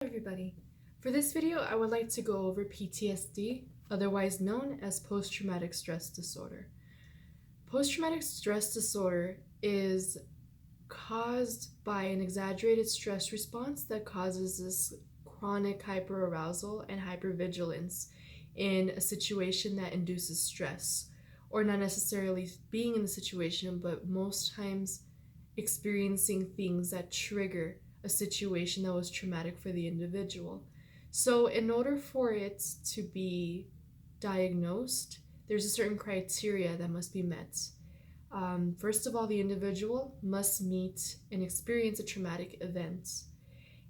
Everybody. For this video, I would like to go over PTSD, otherwise known as post-traumatic stress disorder. Post-traumatic stress disorder is caused by an exaggerated stress response that causes this chronic hyperarousal and hypervigilance in a situation that induces stress, or not necessarily being in the situation, but most times experiencing things that trigger a situation that was traumatic for the individual. So in order for it to be diagnosed, there's a certain criteria that must be met. First of all, the individual must meet and experience a traumatic event.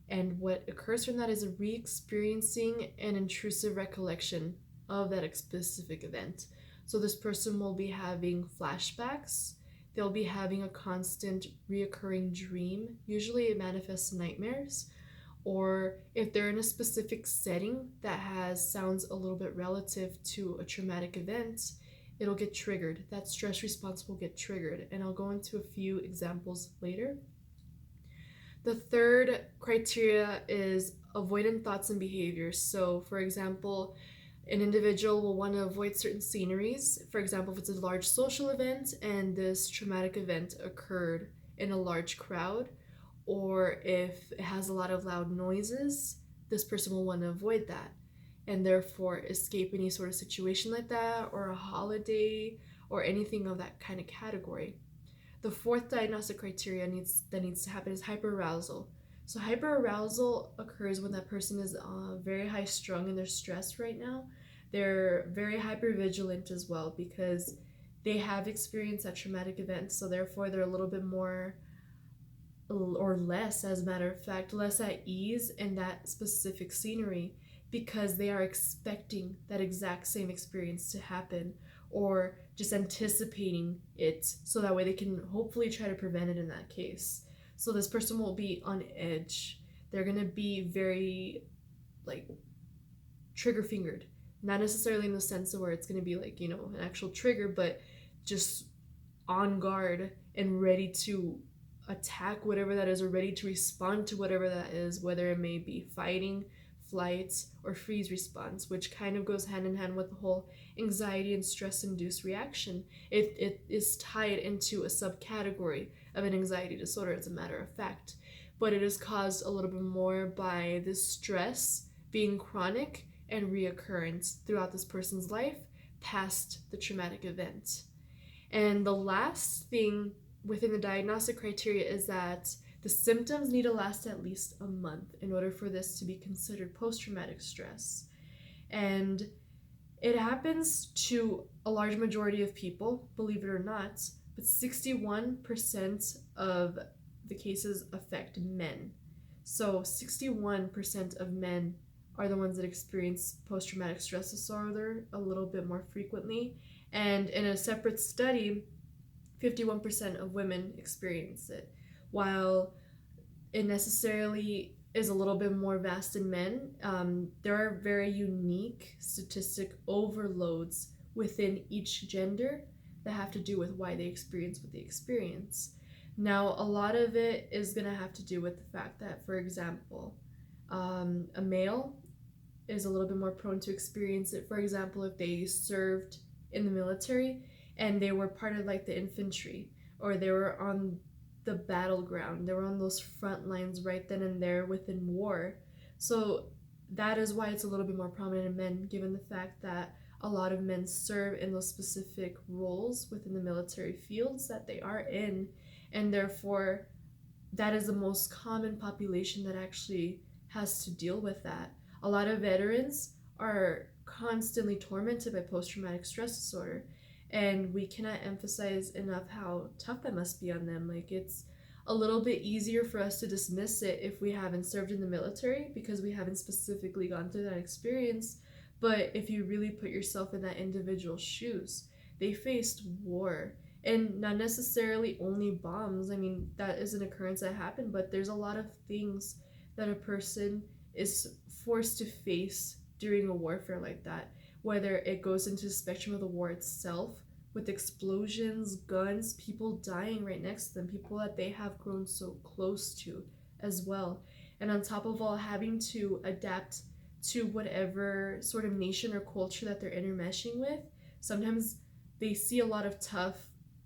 And what occurs from that is a re-experiencing an intrusive recollection of that specific event. So this person will be having flashbacks. They'll be having a constant reoccurring dream. Usually it manifests nightmares. Or if they're in a specific setting that sounds a little bit relative to a traumatic event, it'll get triggered. That stress response will get triggered. And I'll go into a few examples later. The third criteria is avoidant thoughts and behaviors. So for example, an individual will want to avoid certain sceneries. For example, if it's a large social event and this traumatic event occurred in a large crowd, or if it has a lot of loud noises, this person will want to avoid that and therefore escape any sort of situation like that, or a holiday, or anything of that kind of category. The fourth diagnostic criteria that needs to happen is hyperarousal. So hyperarousal occurs when that person is very high strung and they're stressed right now. They're very hypervigilant as well because they have experienced that traumatic event. So therefore they're a little bit more, or less, as a matter of fact, less at ease in that specific scenery because they are expecting that exact same experience to happen, or just anticipating it so that way they can hopefully try to prevent it in that case. So this person will be on edge. They're going to be very trigger fingered, not necessarily in the sense of where it's going to be an actual trigger, but just on guard and ready to attack whatever that is, or ready to respond to whatever that is, whether it may be fighting, flight, or freeze response, which kind of goes hand in hand with the whole anxiety and stress-induced reaction. It is tied into a subcategory of an anxiety disorder, as a matter of fact, but it is caused a little bit more by this stress being chronic and reoccurrent throughout this person's life past the traumatic event. And the last thing within the diagnostic criteria is that the symptoms need to last at least a month in order for this to be considered post-traumatic stress. And it happens to a large majority of people, believe it or not, but 61% of the cases affect men. So 61% of men are the ones that experience post-traumatic stress disorder a little bit more frequently. And in a separate study, 51% of women experience it, while it necessarily is a little bit more vast in men. There are very unique statistic overloads within each gender that have to do with why they experience what they experience. Now, a lot of it is going to have to do with the fact that, for example, a male is a little bit more prone to experience it. For example, if they served in the military and they were part of the infantry, or they were on the battleground, they were on those front lines right then and there within war. So that is why it's a little bit more prominent in men, given the fact that a lot of men serve in those specific roles within the military fields that they are in, and therefore that is the most common population that actually has to deal with that. A lot of veterans are constantly tormented by post-traumatic stress disorder, and we cannot emphasize enough how tough that must be on them. It's a little bit easier for us to dismiss it if we haven't served in the military because we haven't specifically gone through that experience. But if you really put yourself in that individual's shoes, they faced war, and not necessarily only bombs. I mean, that is an occurrence that happened, but there's a lot of things that a person is forced to face during a warfare like that, whether it goes into the spectrum of the war itself, with explosions, guns, people dying right next to them, people that they have grown so close to as well. and on top of all having to adapt to whatever sort of nation or culture that they're intermeshing with. Sometimes they see a lot of tough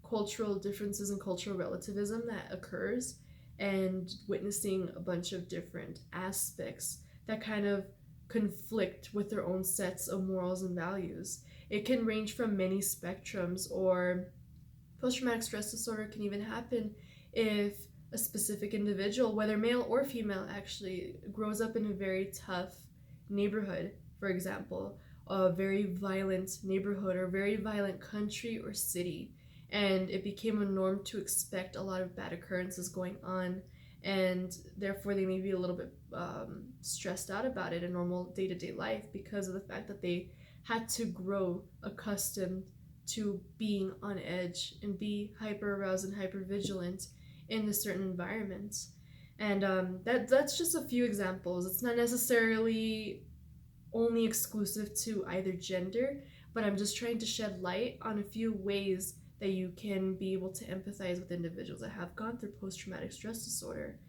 cultural differences and cultural relativism that occurs, and witnessing a bunch of different aspects that kind of conflict with their own sets of morals and values. It can range from many spectrums, or post-traumatic stress disorder can even happen if a specific individual, whether male or female, actually grows up in a very tough neighborhood, for example, a very violent neighborhood or very violent country or city, and it became a norm to expect a lot of bad occurrences going on, and therefore they may be a little bit stressed out about it in normal day-to-day life because of the fact that they had to grow accustomed to being on edge and be hyper aroused and hyper vigilant in the certain environments. And that's just a few examples. It's not necessarily only exclusive to either gender, but I'm just trying to shed light on a few ways that you can be able to empathize with individuals that have gone through post-traumatic stress disorder.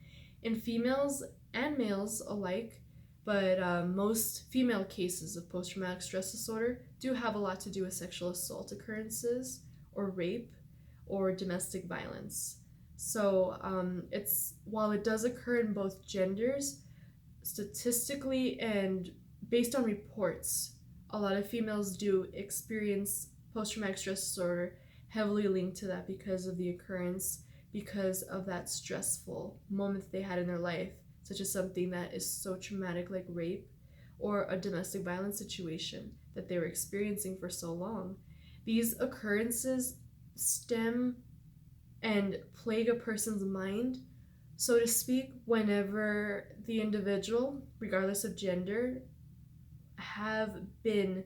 In females and males alike, but most female cases of post-traumatic stress disorder do have a lot to do with sexual assault occurrences or rape or domestic violence. So while it does occur in both genders, statistically and based on reports, a lot of females do experience post-traumatic stress disorder heavily linked to that because of the occurrence, because of that stressful moment they had in their life, such as something that is so traumatic like rape or a domestic violence situation that they were experiencing for so long. These occurrences stem and plague a person's mind, so to speak, whenever the individual, regardless of gender, have been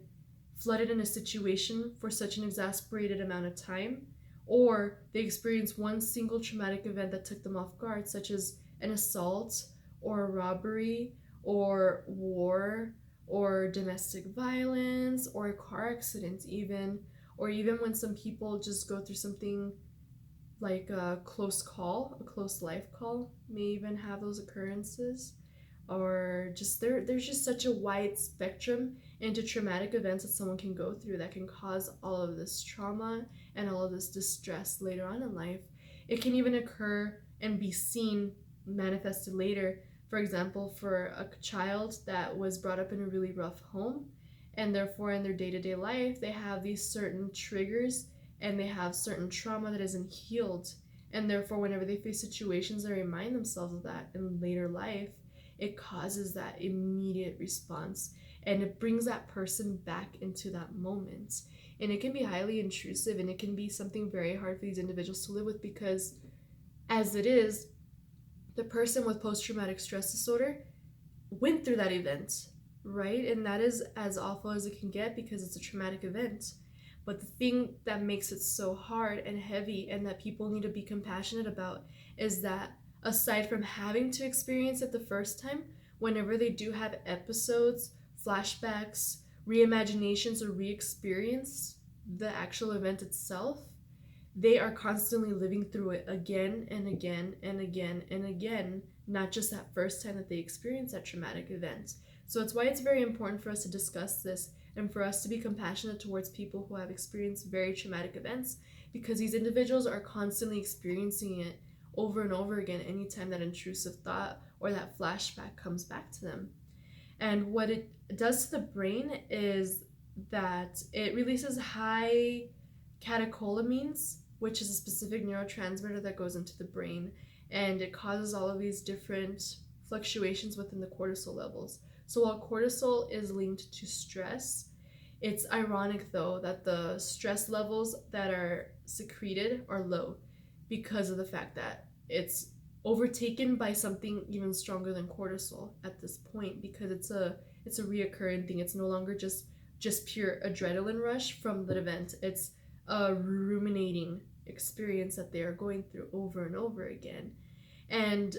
flooded in a situation for such an exasperated amount of time, or they experience one single traumatic event that took them off guard, such as an assault or a robbery or war or domestic violence or a car accident even, or even when some people just go through something like a close call, a close life call, may even have those occurrences. Or just there's just such a wide spectrum into traumatic events that someone can go through that can cause all of this trauma and all of this distress later on in life. It can even occur and be seen manifested later, for example, for a child that was brought up in a really rough home, and therefore in their day-to-day life they have these certain triggers and they have certain trauma that isn't healed, and therefore whenever they face situations that remind themselves of that in later life, it causes that immediate response and it brings that person back into that moment. And it can be highly intrusive, and it can be something very hard for these individuals to live with, because as it is, the person with post-traumatic stress disorder went through that event, right? And that is as awful as it can get because it's a traumatic event. But the thing that makes it so hard and heavy and that people need to be compassionate about is that aside from having to experience it the first time, whenever they do have episodes, flashbacks, reimaginations, or re-experience the actual event itself, they are constantly living through it again and again and again and again, not just that first time that they experience that traumatic event. So it's why it's very important for us to discuss this and for us to be compassionate towards people who have experienced very traumatic events, because these individuals are constantly experiencing it over and over again anytime that intrusive thought or that flashback comes back to them. And what it does to the brain is that it releases high catecholamines, which is a specific neurotransmitter that goes into the brain, and it causes all of these different fluctuations within the cortisol levels. So while cortisol is linked to stress, it's ironic though that the stress levels that are secreted are low because of the fact that it's overtaken by something even stronger than cortisol at this point, because it's a reoccurring thing. It's no longer just pure adrenaline rush from the event. It's a ruminating experience that they are going through over and over again. And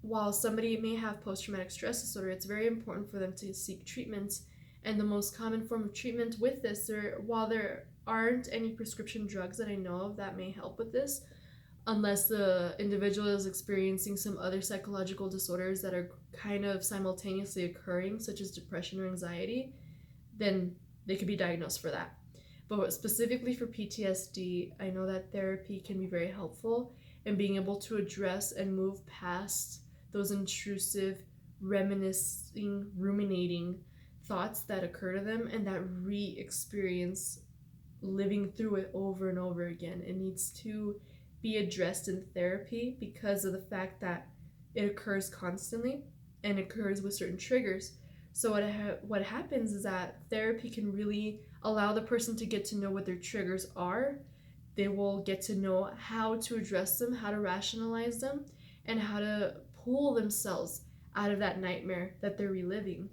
while somebody may have post-traumatic stress disorder, it's very important for them to seek treatment. And the most common form of treatment with this, while there aren't any prescription drugs that I know of that may help with this, unless the individual is experiencing some other psychological disorders that are kind of simultaneously occurring, such as depression or anxiety, then they could be diagnosed for that. But specifically for PTSD, I know that therapy can be very helpful in being able to address and move past those intrusive, reminiscing, ruminating thoughts that occur to them and that re-experience living through it over and over again. It needs to be addressed in therapy because of the fact that it occurs constantly and occurs with certain triggers. So what happens is that therapy can really allow the person to get to know what their triggers are. They will get to know how to address them, how to rationalize them, and how to pull themselves out of that nightmare that they're reliving.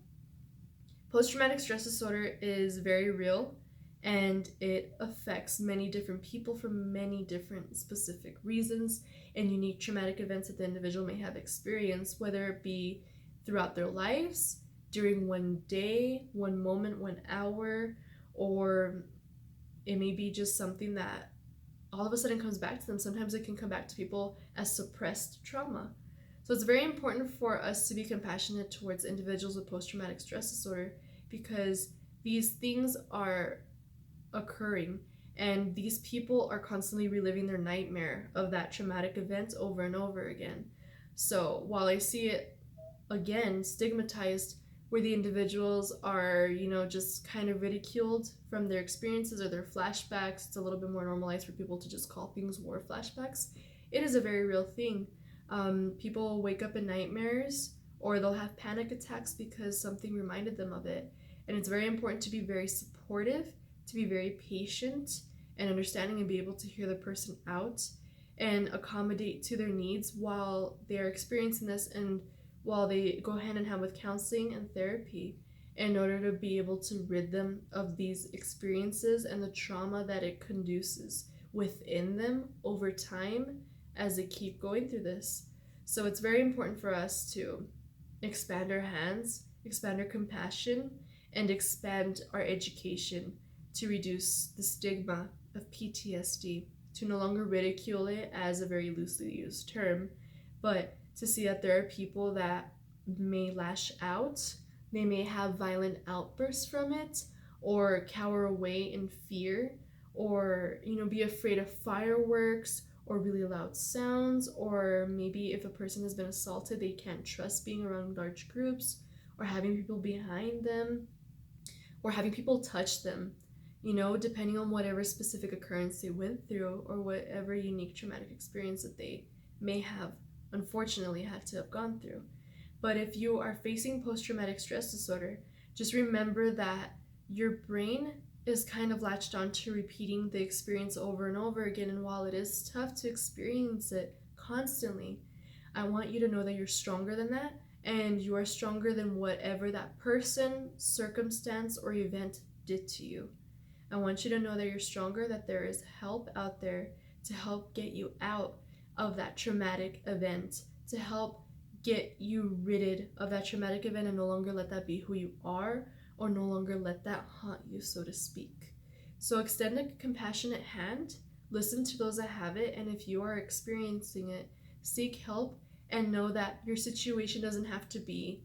Post-traumatic stress disorder is very real, and it affects many different people for many different specific reasons and unique traumatic events that the individual may have experienced, whether it be throughout their lives, during one day, one moment, 1 hour, or it may be just something that all of a sudden comes back to them. Sometimes it can come back to people as suppressed trauma. So it's very important for us to be compassionate towards individuals with post-traumatic stress disorder because these things are occurring and these people are constantly reliving their nightmare of that traumatic event over and over again. So while I see it again stigmatized where the individuals are, just kind of ridiculed from their experiences or their flashbacks, it's a little bit more normalized for people to just call things war flashbacks. It is a very real thing. People wake up in nightmares or they'll have panic attacks because something reminded them of it. And it's very important to be very supportive, to be very patient and understanding and be able to hear the person out and accommodate to their needs while they're experiencing this and while they go hand in hand with counseling and therapy in order to be able to rid them of these experiences and the trauma that it conduces within them over time as they keep going through this. So it's very important for us to expand our hands, expand our compassion, and expand our education to reduce the stigma of PTSD, to no longer ridicule it as a very loosely used term, but to see that there are people that may lash out, they may have violent outbursts from it, or cower away in fear, or be afraid of fireworks or really loud sounds, or maybe if a person has been assaulted, they can't trust being around large groups, or having people behind them, or having people touch them, depending on whatever specific occurrence they went through or whatever unique traumatic experience that they may have unfortunately had to have gone through. But if you are facing post-traumatic stress disorder, just remember that your brain is kind of latched on to repeating the experience over and over again, and while it is tough to experience it constantly, I want you to know that you're stronger than that, and you are stronger than whatever that person, circumstance, or event did to you. I want you to know that you're stronger, that there is help out there to help get you out of that traumatic event, to help get you ridded of that traumatic event and no longer let that be who you are, or no longer let that haunt you, so to speak. So extend a compassionate hand, listen to those that have it, and if you are experiencing it, seek help and know that your situation doesn't have to be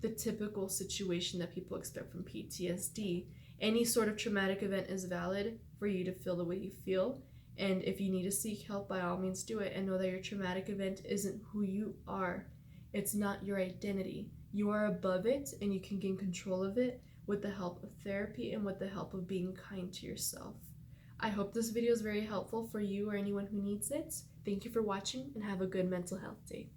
the typical situation that people expect from PTSD. Any sort of traumatic event is valid for you to feel the way you feel, and if you need to seek help, by all means do it, and know that your traumatic event isn't who you are. It's not your identity. You are above it, and you can gain control of it with the help of therapy and with the help of being kind to yourself. I hope this video is very helpful for you or anyone who needs it. Thank you for watching, and have a good mental health day.